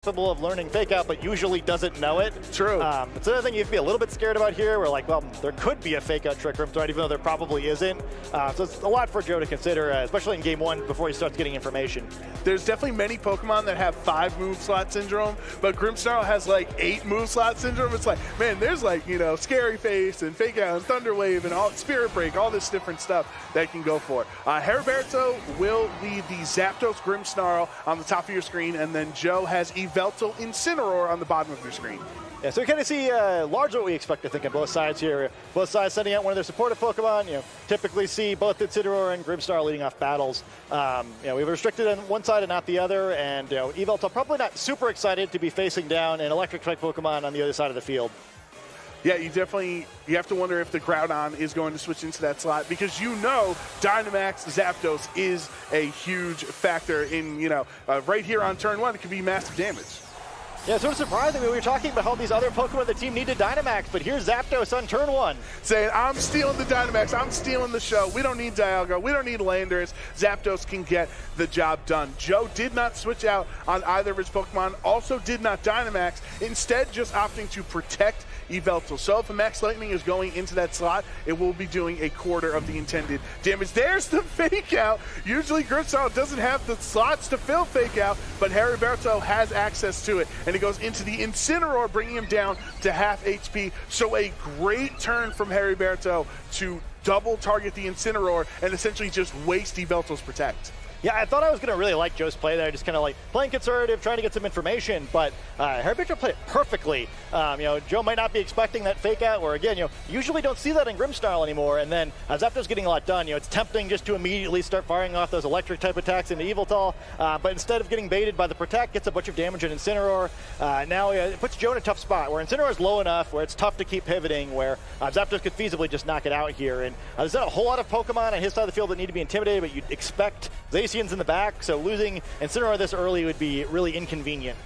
Capable of learning fake out, but usually doesn't know it. True. It's another thing you have to be a little bit scared about here. We're like, well, there could be a fake out trick room threat, even though there probably isn't. So it's a lot for Joe to consider, especially in game one before he starts getting information. There's definitely many Pokemon that have 5 move slot syndrome, but Grimmsnarl has like 8 move slot syndrome. It's like, man, there's like, you know, Scary Face and Fake Out and Thunder Wave and all Spirit Break, all this different stuff that can go for. Heriberto will lead the Zapdos Grimmsnarl on the top of your screen, and then Joe has Yveltal Incineroar on the bottom of your screen. Yeah, so we kind of see largely what we expect to think on both sides here. Both sides sending out one of their supportive Pokemon. You know, typically see both Incineroar and Grimmsnarl leading off battles. You know, we have restricted on one side and not the other, and you know, Yveltal probably not super excited to be facing down an electric type Pokemon on the other side of the field. Yeah, you have to wonder if the Groudon is going to switch into that slot, because you know Dynamax Zapdos is a huge factor in, you know, right here on turn 1, it could be massive damage. Yeah, sort of surprising. We were talking about how these other Pokemon the team needed Dynamax, but here's Zapdos on turn 1. Saying, I'm stealing the Dynamax, I'm stealing the show. We don't need Dialga, we don't need Landorus. Zapdos can get the job done. Joe did not switch out on either of his Pokemon, also did not Dynamax, instead just opting to protect Yveltal. So if a Max Lightning is going into that slot, it will be doing a quarter of the intended damage. There's the Fake Out. Usually Grimmsnarl doesn't have the slots to fill Fake Out, but Heriberto has access to it, and it goes into the Incineroar, bringing him down to half HP. So a great turn from Heriberto to double target the Incineroar and essentially just waste Yveltal's Protect. Yeah, I thought I was going to really like Joe's play there, just kind of like playing conservative, trying to get some information, but Heriberto played it perfectly. You know, Joe might not be expecting that fake out, where again, you know, usually don't see that in Grimmsnarl anymore, and then Zapdos getting a lot done. You know, it's tempting just to immediately start firing off those electric type attacks into Yveltal, but instead of getting baited by the Protect, gets a bunch of damage in Incineroar. Now it puts Joe in a tough spot, where Incineroar is low enough, where it's tough to keep pivoting, where Zapdos could feasibly just knock it out here. And there's not a whole lot of Pokemon on his side of the field that need to be intimidated, but you'd expect Zacian's in the back, so losing Incineroar this early would be really inconvenient.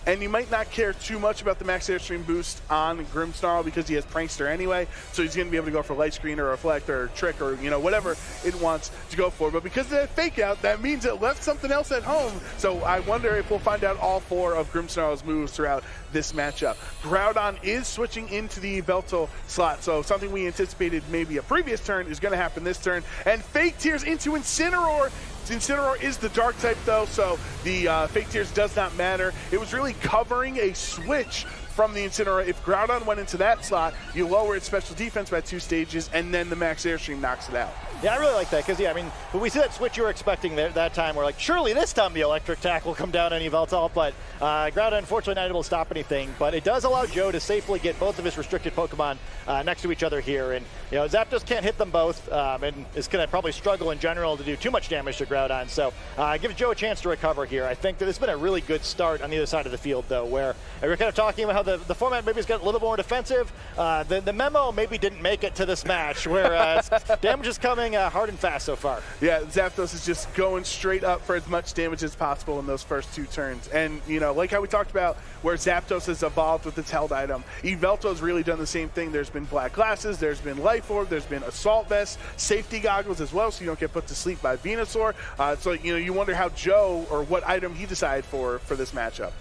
And you might not care too much about the Max Airstream boost on Grimmsnarl because he has Prankster anyway, so he's going to be able to go for Light Screen or Reflect or Trick or, you know, whatever it wants to go for. But because of that Fake Out, that means it left something else at home. So I wonder if we'll find out all 4 of Grimmsnarl's moves throughout this matchup. Groudon is switching into the Yveltal slot, so something we anticipated maybe a previous turn is going to happen this turn. And Fake Tears into Incineroar. Incineroar is the Dark type though, so the Fake Tears does not matter. It was really covering a switch from the Incineroar. If Groudon went into that slot, you lower its special defense by 2 stages, and then the Max Airstream knocks it out. Yeah, I really like that, because, yeah, I mean, when we see that switch you were expecting that time, we're like, surely this time the electric attack will come down on Yveltal, but Groudon unfortunately not able to stop anything, but it does allow Joe to safely get both of his restricted Pokemon next to each other here, and, you know, Zapdos can't hit them both, and is going to probably struggle in general to do too much damage to Groudon, so gives Joe a chance to recover here. I think that this has been a really good start on the other side of the field, though, where we're kind of talking about how the format maybe has got a little more defensive. The memo maybe didn't make it to this match, where damage is coming hard and fast so far. Yeah, Zapdos is just going straight up for as much damage as possible in those first 2 turns. And, you know, like how we talked about where Zapdos has evolved with its held item, Yveltal's really done the same thing. There's been Black Glasses, there's been Life Orb, there's been Assault Vest, Safety Goggles as well, so you don't get put to sleep by Venusaur. So, you know, you wonder how Joe, or what item he decided for this matchup.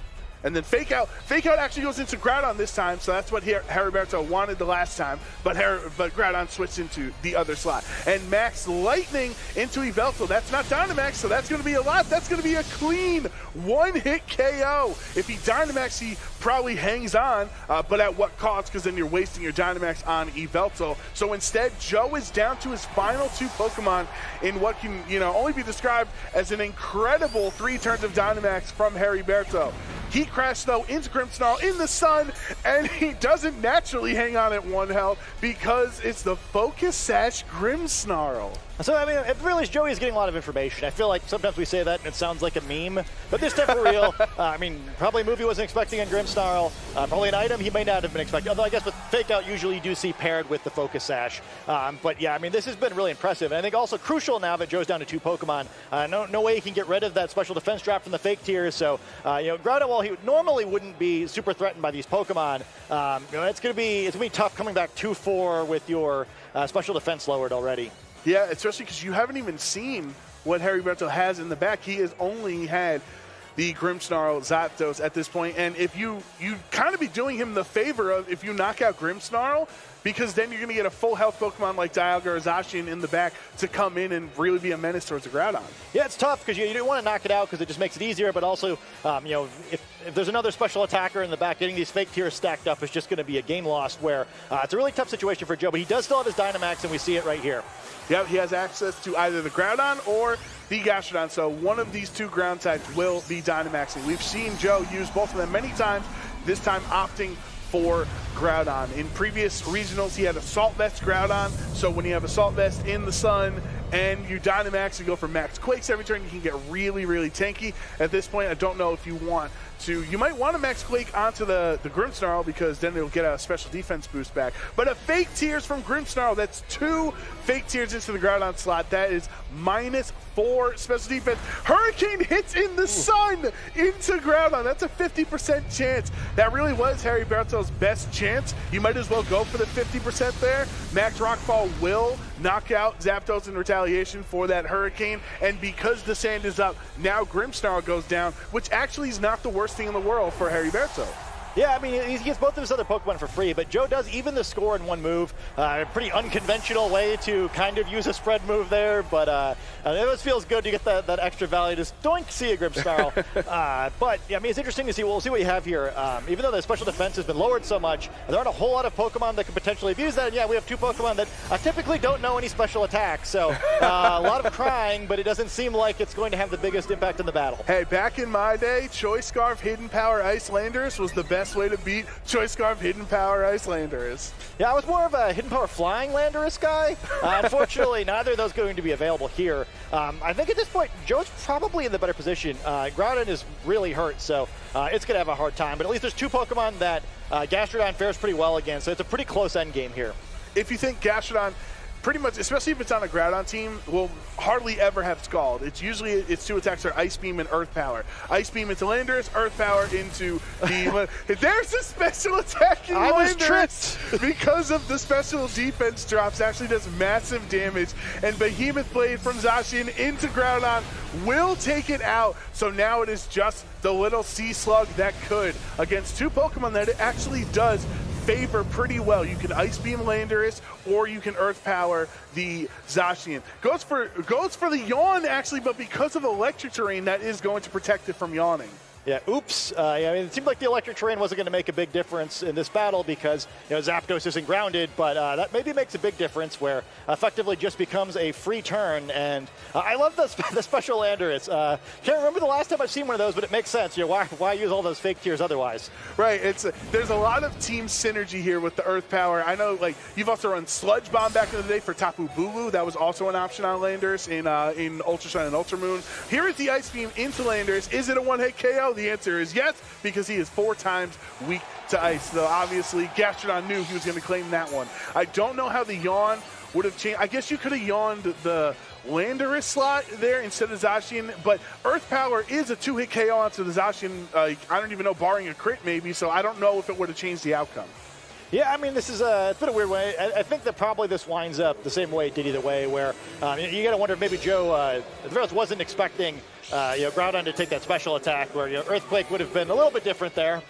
And then Fake Out actually goes into Groudon this time, so that's what Heriberto wanted the last time, but Groudon switched into the other slot. And Max Lightning into Yveltal. That's not Dynamax, so that's going to be a lot. That's going to be a clean 1-hit KO. If he Dynamax, he probably hangs on, but at what cost? Because then you're wasting your Dynamax on Yveltal. So instead, Joe is down to his final 2 Pokemon in what can, you know, only be described as an incredible 3 turns of Dynamax from Heriberto. He crashed, though, into Grimmsnarl in the sun, and he doesn't naturally hang on at 1 health because it's the Focus Sash Grimmsnarl. So, I mean, at the very least, Joey is getting a lot of information. I feel like sometimes we say that and it sounds like a meme, but this time for real. I mean, probably a move he wasn't expecting in Grimmsnarl. Probably an item he may not have been expecting, although I guess with Fake Out usually you do see paired with the Focus Sash. But yeah, I mean, this has been really impressive. And I think also crucial now that Joe's down to 2 Pokemon. No way he can get rid of that special defense drop from the Fake Tears. So, you know, Groudon, while he normally wouldn't be super threatened by these Pokemon, you know, it's going to be tough coming back 2-4 with your special defense lowered already. Yeah, especially because you haven't even seen what Heriberto has in the back. He has only had the Grimmsnarl Zapdos at this point. And if you kind of be doing him the favor of if you knock out Grimmsnarl, because then you're going to get a full health Pokemon like Dialga or Zacian in the back to come in and really be a menace towards the Groudon. Yeah, it's tough because you don't want to knock it out because it just makes it easier, but also, if there's another special attacker in the back, getting these fake tiers stacked up is just going to be a game lost where it's a really tough situation for Joe, but he does still have his Dynamax, and we see it right here. Yep, he has access to either the Groudon or the Gastrodon, so one of these two ground types will be Dynamaxing. We've seen Joe use both of them many times, this time opting for Groudon. In previous regionals, he had Assault Vest Groudon, so when you have Assault Vest in the sun and you Dynamax and go for max Quakes every turn, you can get really, really tanky. At this point, I don't know if you want to. You might want to max Quake onto the Grimmsnarl because then it'll get a special defense boost back. But a fake tears from Grimmsnarl, that's 2 fake tears into the Groudon slot. That is -4 special defense. Hurricane hits in the sun into Groudon. That's a 50% chance. That really was Heriberto's best chance. You might as well go for the 50% there. Max Rockfall will knock out Zapdos in retaliation for that Hurricane. And because the sand is up, now Grimmsnarl goes down, which actually is not the worst thing in the world for Heriberto. Yeah, I mean, he gets both of his other Pokemon for free, but Joe does even the score in one move. A pretty unconventional way to kind of use a spread move there, but it always feels good to get that extra value. Just doink, see a Grimmsnarl. But, yeah, I mean, it's interesting to see. We'll see what you have here. Even though the special defense has been lowered so much, there aren't a whole lot of Pokemon that could potentially abuse that. And, yeah, we have 2 Pokemon that typically don't know any special attacks. So a lot of crying, but it doesn't seem like it's going to have the biggest impact in the battle. Hey, back in my day, Choice Scarf Hidden Power Ice Landers was the best way to beat Choice Scarf Hidden Power Ice Landers. Yeah, I was more of a Hidden Power Flying Landorus guy. Unfortunately, neither of those are going to be available here. I think at this point, Joe's probably in the better position. Groudon is really hurt, so it's going to have a hard time. But at least there's 2 Pokemon that Gastrodon fares pretty well against, so it's a pretty close end game here. If you think Gastrodon, pretty much, especially if it's on a Groudon team, will hardly ever have Scald. It's usually its 2 attacks are Ice Beam and Earth Power. Ice Beam into Landorus, Earth Power into the... There's a special attack in Landorus because of the special defense drops. Actually does massive damage. And Behemoth Blade from Zacian into Groudon will take it out. So now it is just the little Sea Slug that could against 2 Pokemon that it actually does favor pretty well. You can Ice Beam Landorus or you can Earth Power the Zacian. Goes for the Yawn actually, but because of electric terrain, that is going to protect it from yawning. Yeah, oops. I mean, it seemed like the electric terrain wasn't going to make a big difference in this battle because, Zapdos isn't grounded, but that maybe makes a big difference where effectively just becomes a free turn. And I love the special Landorus. Can't remember the last time I've seen one of those, but it makes sense. Why use all those fake tiers otherwise? Right. There's a lot of team synergy here with the Earth Power. I know, you've also run Sludge Bomb back in the day for Tapu Bulu. That was also an option on Landorus in Ultra Sun and Ultra Moon. Here is the Ice Beam into Landorus. Is it a one-hit KO? The answer is yes, because he is 4 times weak to ice. Though obviously Gastrodon knew he was going to claim that one. I don't know how the Yawn would have changed. I guess you could have yawned the Landorus slot there instead of Zacian, but Earth Power is a 2-hit KO onto the Zacian. I don't even know, barring a crit maybe, so I don't know if it would have changed the outcome. Yeah, I mean, this is it's been a weird way. I think that probably this winds up the same way it did either way, where you got to wonder if maybe Joe wasn't expecting Groudon to take that special attack, where Earthquake would have been a little bit different there.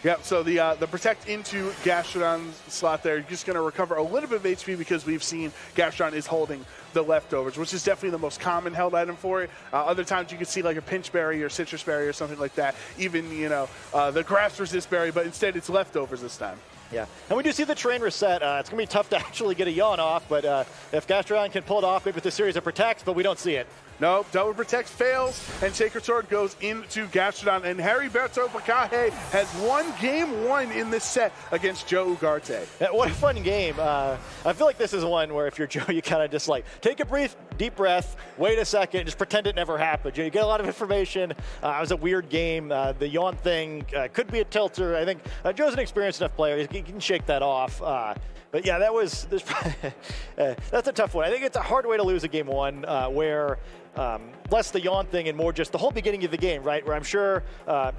Yep, so the Protect into Gastrodon's slot there, you're just going to recover a little bit of HP because we've seen Gastrodon is holding the leftovers, which is definitely the most common held item for it. Other times you could see like a Pinch Berry or Citrus Berry or something like that, even, the Grass Resist Berry, but instead it's leftovers this time. Yeah, and we do see the terrain reset. It's going to be tough to actually get a Yawn off, but if Gastrodon can pull it off, maybe with a series of Protects, but we don't see it. No, Double Protect fails, and Sacred Sword goes into Gastrodon, and Heriberto Pacaje has won game 1 in this set against Joe Ugarte. Yeah, what a fun game. I feel like this is one where if you're Joe, you kind of just take a deep breath, wait a second, just pretend it never happened. You get a lot of information. It was a weird game. The Yawn thing could be a tilter. I think Joe's an experienced enough player. He can shake that off. But yeah, that's a tough one. I think it's a hard way to lose a game 1 where less the yawn thing and more just the whole beginning of the game, right? Where I'm sure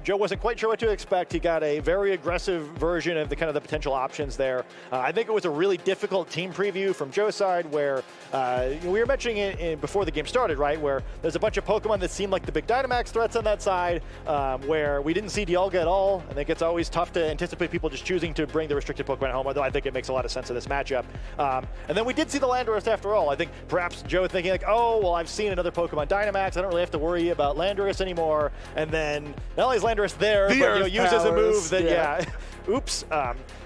Joe wasn't quite sure what to expect. He got a very aggressive version of the kind of the potential options there. I think it was a really difficult team preview from Joe's side where we were mentioning it before the game started, right? Where there's a bunch of Pokemon that seemed like the big Dynamax threats on that side, where we didn't see Dialga at all. I think it's always tough to anticipate people just choosing to bring the restricted Pokemon home, although I think it makes a lot of sense in this matchup. And then we did see the Landorus after all. I think perhaps Joe thinking like, oh, well, I've seen another Pokemon Dynamax. I don't really have to worry about Landorus anymore. And then not only is Landorus there, but uses a move that, oops.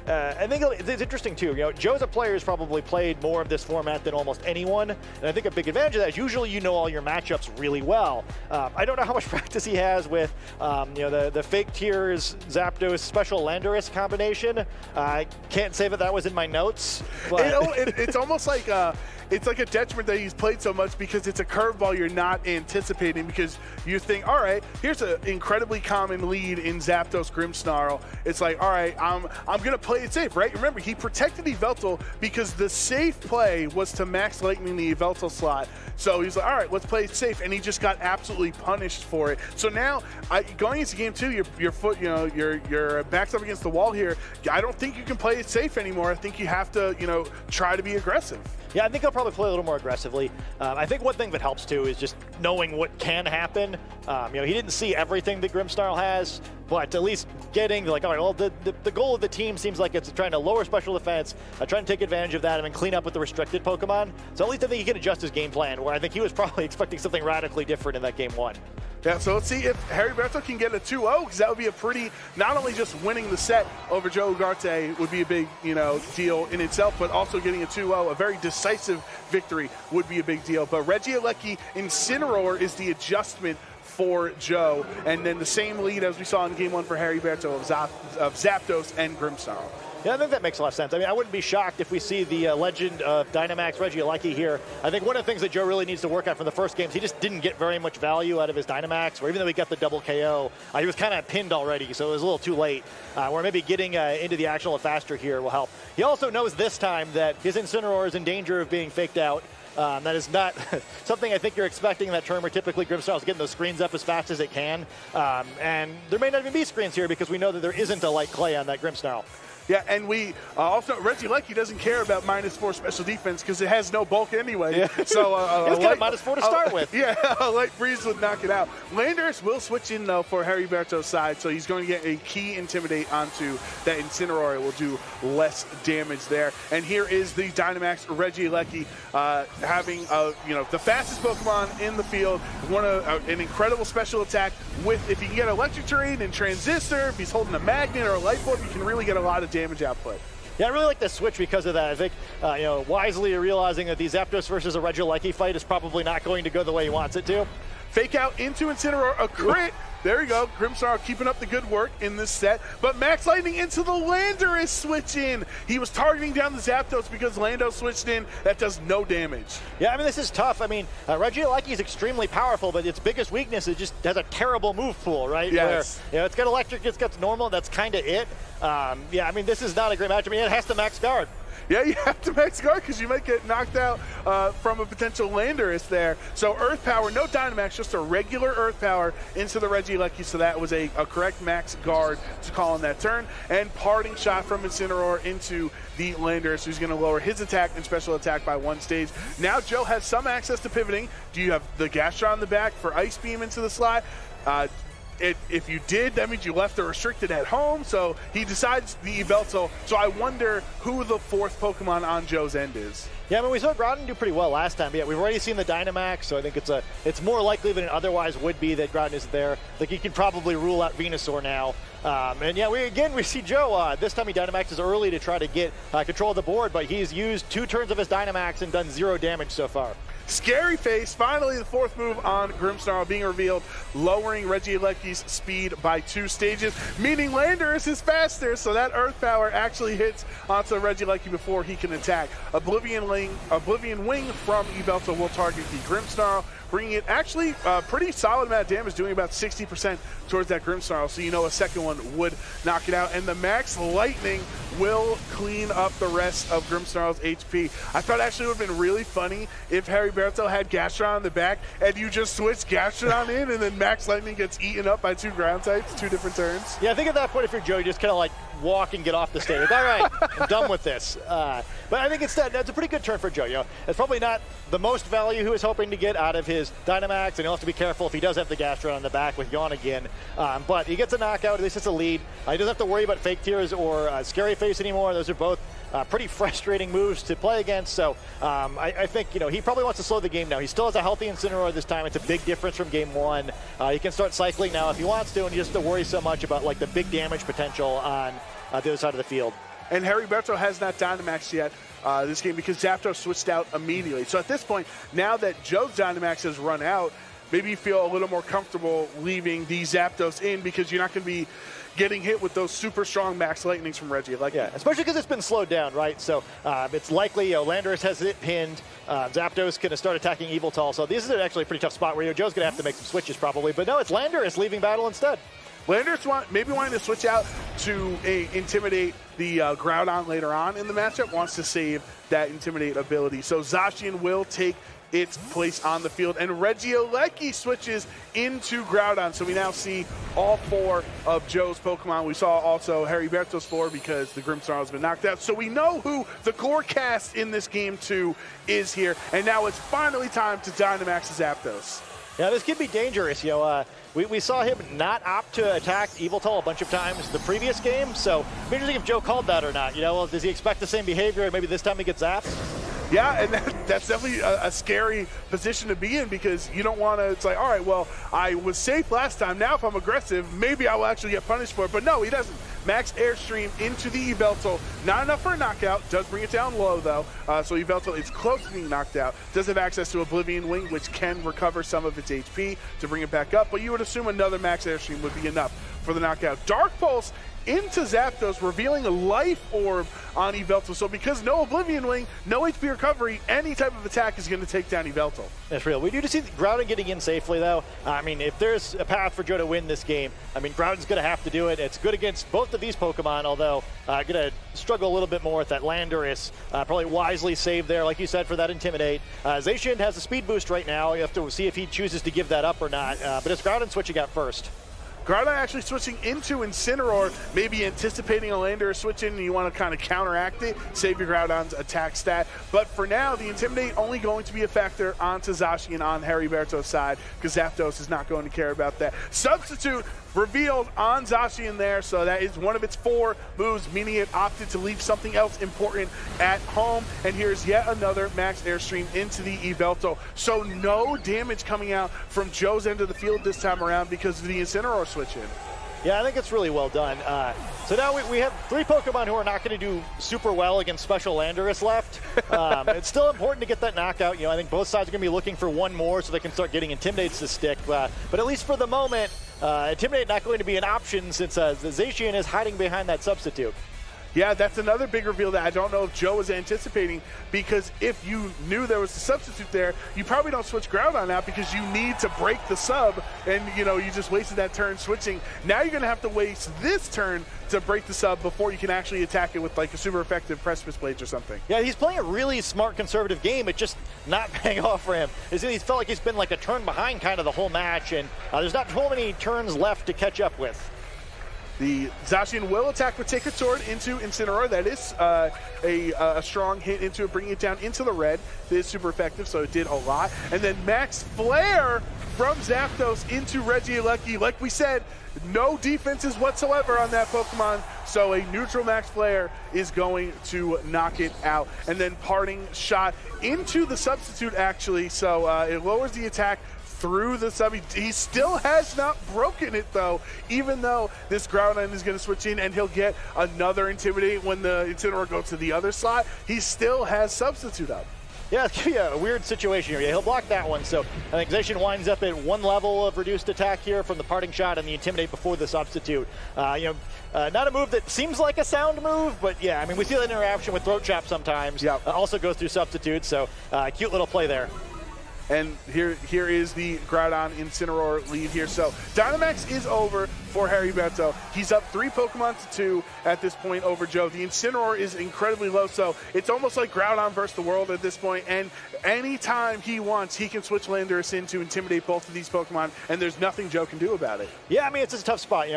I think it's interesting too. Joe's a player who's probably played more of this format than almost anyone, and I think a big advantage of that is usually you know all your matchups really well. I don't know how much practice he has with the fake tiers Zapdos special Landorus combination. I can't say that was in my notes. But it's almost like it's like a detriment that he's played so much because it's a curveball you're not anticipating because you think, all right, here's an incredibly common lead in Zapdos Grimmsnarl. It's like, all right, I'm going to play it safe, right? Remember, he protected Yveltal because the safe play was to Max Lightning the Yveltal slot. So he's like, all right, let's play it safe, and he just got absolutely punished for it. So now, going into game 2, your foot, you're backed up against the wall here. I don't think you can play it safe anymore. I think you have to, try to be aggressive. Yeah, I think he'll probably play a little more aggressively. I think one thing that helps too is just knowing what can happen. He didn't see everything that Grimmsnarl has, but at least getting like, all right, well, the goal of the team seems like it's trying to lower special defense, trying to take advantage of that, and then clean up with the restricted Pokemon. So at least I think he can adjust his game plan, where I think he was probably expecting something radically different in that game 1. Yeah, so let's see if Heriberto can get a 2-0, because that would be a pretty, not only just winning the set over Joe Ugarte would be a big, deal in itself, but also getting a 2-0, a very decisive victory would be a big deal. But Regieleki Incineroar is the adjustment for Joe, and then the same lead as we saw in game 1 for Heriberto of Zapdos and Grimmsnarl. Yeah, I think that makes a lot of sense. I mean, I wouldn't be shocked if we see the legend of Dynamax Regieleki here. I think one of the things that Joe really needs to work on from the first games, he just didn't get very much value out of his Dynamax, or even though he got the double KO, he was kind of pinned already, so it was a little too late. Where maybe getting into the action a little faster here will help. He also knows this time that his Incineroar is in danger of being faked out. That is not something I think you're expecting in that term where typically Grimmsnarl is getting those screens up as fast as it can. And there may not even be screens here because we know that there isn't a light clay on that Grimmsnarl. Yeah, and we also, Regieleki doesn't care about -4 special defense because it has no bulk anyway. Yeah. So it's got a -4 to start with. Yeah, a light breeze would knock it out. Landorus will switch in, though, for Heriberto's side, so he's going to get a key Intimidate onto that Incineroar. It will do less damage there. And here is the Dynamax Regieleki having, the fastest Pokemon in the field. An incredible special attack with, if you can get Electric Terrain and Transistor, if he's holding a Magnet or a Light Bulb, you can really get a lot of damage output. Yeah, I really like the switch because of that. I think, wisely realizing that the Zapdos versus a Regieleki fight is probably not going to go the way he wants it to. Fake out into Incineroar, a crit. There you go. Grimmsnarl keeping up the good work in this set. But Max Lightning into the Landorus switch in. He was targeting down the Zapdos because Lando switched in. That does no damage. Yeah, I mean, this is tough. I mean, Regieleki is extremely powerful, but its biggest weakness is just has a terrible move pool, right? Yes. Where, it's got electric, it's got normal. That's kind of it. I mean, this is not a great match. I mean, it has to max guard. Yeah, you have to max guard because you might get knocked out from a potential Landorus there. So Earth Power, no Dynamax, just a regular Earth Power into the Regieleki. So that was a correct max guard to call on that turn. And parting shot from Incineroar into the Landorus, who's going to lower his attack and special attack by 1 stage. Now Joe has some access to pivoting. Do you have the Gastron on the back for Ice Beam into the slot? If you did, that means you left the restricted at home, so he decides the Yveltal. So I wonder who the 4th Pokemon on Joe's end is. Yeah, I mean, we saw Groudon do pretty well last time, but yeah, we've already seen the Dynamax, so I think it's more likely than it otherwise would be that Groudon isn't there. Like, you can probably rule out Venusaur now. And yeah, we see Joe, this time he Dynamaxes early to try to get control of the board, but he's used 2 turns of his Dynamax and done 0 damage so far. Scary Face, finally the 4th move on Grimmsnarl being revealed, lowering Regieleki's speed by 2 stages, meaning Landorus is faster, so that Earth Power actually hits onto Regieleki before he can attack. Oblivion Wing from Yveltal will target the Grimmsnarl. bringing it actually a pretty solid amount of damage, doing about 60% towards that Grimmsnarl, so you know a second one would knock it out. And the Max Lightning will clean up the rest of Grimmsnarl's HP. I thought actually it would have been really funny if Heriberto had Gastrodon on the back and you just switch Gastrodon in and then Max Lightning gets eaten up by 2 ground types, 2 different turns. Yeah, I think at that point, if you're Joe, you just kind of like walk and get off the stage. Like, all right, I'm done with this. But I think instead, that's a pretty good turn for Joe. You know, it's probably not the most value he was hoping to get out of his Dynamax, and he'll have to be careful if he does have the Gastrodon on the back with Yawn again. But he gets a knockout, at least it's a lead. He doesn't have to worry about Fake Tears or Scary Face anymore. Those are both pretty frustrating moves to play against. So I think, you know, he probably wants to slow the game now. He still has a healthy Incineroar this time. It's a big difference from game 1. He can start cycling now if he wants to, and he doesn't have to worry so much about like the big damage potential on the other side of the field. And Heriberto has not Dynamax yet this game because Zapdos switched out immediately. So at this point, now that Joe's Dynamax has run out, maybe you feel a little more comfortable leaving the Zapdos in because you're not going to be getting hit with those super strong Max Lightnings from Reggie. Like, yeah, especially because it's been slowed down, right? So it's likely, you know, Landorus has it pinned. Zapdos going to start attacking Yveltal. So this is actually a pretty tough spot where, you know, Joe's going to have to make some switches probably. But no, it's Landorus leaving battle instead. Landorus maybe wanting to switch out to intimidate the Groudon later on in the matchup, wants to save that Intimidate ability. So Zacian will take its place on the field, and Regieleki switches into Groudon. So we now see all 4 of Joe's Pokemon. We saw also Heriberto's 4 because the Grimmsnarl has been knocked out. So we know who the core cast in this game 2 is here, and now it's finally time to Dynamax Zapdos. Yeah, this could be dangerous. You know, we saw him not opt to attack Yveltal a bunch of times the previous game, so it'd be interesting if Joe called that or not. You know, well, does he expect the same behavior and maybe this time he gets zapped? Yeah, and that's definitely a scary position to be in because you don't want to, it's like, all right, well, I was safe last time. Now if I'm aggressive, maybe I will actually get punished for it. But no, he doesn't. Max Airstream into the Yveltal. Not enough for a knockout. Does bring it down low, though. So Yveltal is close to being knocked out. Does have access to Oblivion Wing, which can recover some of its HP to bring it back up. But you would assume another Max Airstream would be enough for the knockout. Dark Pulse into Zapdos, revealing a Life Orb on Yveltal. So because no Oblivion Wing, no HP recovery, any type of attack is going to take down Yveltal. That's real. We do see Groudon getting in safely, though. I mean, if there's a path for Joe to win this game, I mean, Groudon's going to have to do it. It's good against both of these Pokemon, although going to struggle a little bit more with that Landorus. Probably wisely saved there, like you said, for that Intimidate. Zacian has a speed boost right now. You have to see if he chooses to give that up or not. But it's Groudon switching out first. Groudon actually switching into Incineroar, maybe anticipating a Landorus switch in and you want to kind of counteract it, save your Groudon's attack stat. But for now, the Intimidate only going to be a factor onto Zacian on Heriberto's side because Zapdos is not going to care about that. Substitute revealed on Zacian there, so that is one of its 4 moves, meaning it opted to leave something else important at home. And here's yet another Max Airstream into the Yveltal. So no damage coming out from Joe's end of the field this time around because of the Incineroar switch in. Yeah, I think it's really well done. So now we have 3 Pokemon who are not going to do super well against Special Landorus left. It's still important to get that knockout. You know, I think both sides are going to be looking for one more so they can start getting Intimidates to stick. But at least for the moment, Intimidate not going to be an option since the Zacian is hiding behind that substitute. Yeah, that's another big reveal that I don't know if Joe was anticipating, because if you knew there was a substitute there, you probably don't switch Groudon out because you need to break the sub, and you know, you just wasted that turn switching. Now you're going to have to waste this turn to break the sub before you can actually attack it with like a super effective Precipice Blades or something. Yeah, he's playing a really smart conservative game. It's just not paying off for him. He felt like he's been like a turn behind kind of the whole match, and there's not too many turns left to catch up with. The Zacian will attack with Take a Sword into Incineroar. That is a strong hit into it, bringing it down into the red. It is super effective, so it did a lot. And then Max Flare from Zapdos into Regieleki. Like we said, no defenses whatsoever on that Pokemon, so a neutral Max Flare is going to knock it out. And then Parting Shot into the substitute, actually, so it lowers the attack through the sub. He still has not broken it, though, even though this Groudon is going to switch in and he'll get another Intimidate when the Incineroar goes to the other slot. He still has substitute up. Yeah, it's going to be a weird situation here. Yeah, he'll block that one. So I think Zacian winds up at 1 level of reduced attack here from the Parting Shot and the Intimidate before the substitute. Not a move that seems like a sound move, but yeah, I mean, we see that interaction with Throat Chop sometimes. Yep. Also goes through substitute, so cute little play there. And here is the Groudon Incineroar lead here. So Dynamax is over for Heriberto. He's up 3 Pokemon to 2 at this point over Joe. The Incineroar is incredibly low, so it's almost like Groudon versus the world at this point. And anytime he wants, he can switch Landorus in to intimidate both of these Pokemon, and there's nothing Joe can do about it. Yeah, I mean, it's just a tough spot.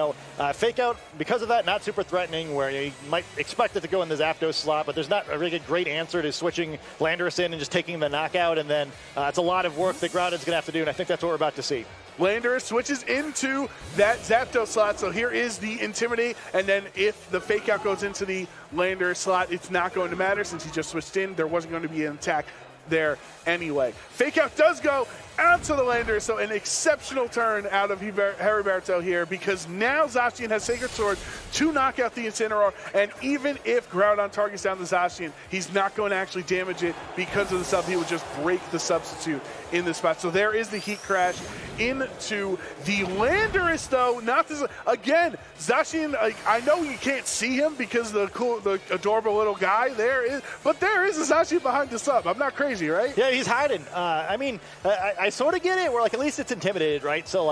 Fake Out, because of that, not super threatening, where you might expect it to go in the Zapdos slot, but there's not a really great answer to switching Landorus in and just taking the knockout, and then it's a lot of work that Groudon's going to have to do, and I think that's what we're about to see. Landorus switches into that Zapdos slot, so here is the Intimidate, and then if the Fake Out goes into the Landorus slot, it's not going to matter since he just switched in. There wasn't going to be an attack there anyway. Fake Out does go onto the Landorus, so an exceptional turn out of Heriberto here, because now Zacian has Sacred Sword to knock out the Incineroar, and even if Groudon targets down the Zacian, he's not going to actually damage it because of the sub. He would just break the substitute in this spot. So there is the Heat Crash into the Landorus, though. Not this again. Zacian, I know you can't see him because the adorable little guy there is, but there is a Zacian behind the sub. I'm not crazy, right? Yeah, he's hiding. I mean, I sort of get it, where at least it's intimidated, right? So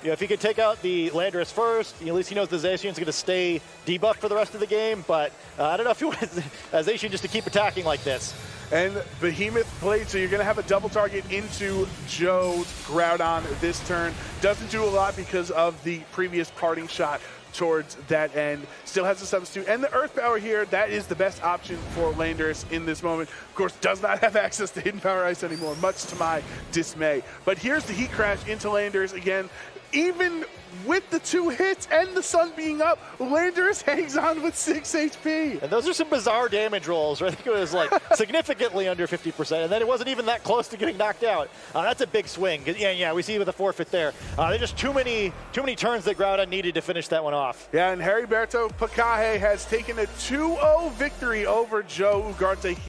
if he could take out the Landorus first, at least he knows the Zacian's going to stay debuffed for the rest of the game. But I don't know if you want Zacian just to keep attacking like this. And Behemoth Blade, so you're going to have a double target into Joe's Groudon this turn. Doesn't do a lot because of the previous parting shot towards that end. Still has a substitute. And the Earth Power here, that is the best option for Landorus in this moment. Of course, does not have access to Hidden Power Ice anymore, much to my dismay. But here's the Heat Crash into Landorus again. Even with the 2 hits and the sun being up, Landorus hangs on with 6 HP. And those are some bizarre damage rolls, right? I think it was significantly under 50%, and then it wasn't even that close to getting knocked out. That's a big swing. Yeah, we see with the forfeit there. There's just too many turns that Groudon needed to finish that one off. Yeah, and Heriberto Pacaje has taken a 2-0 victory over Joe Ugarte.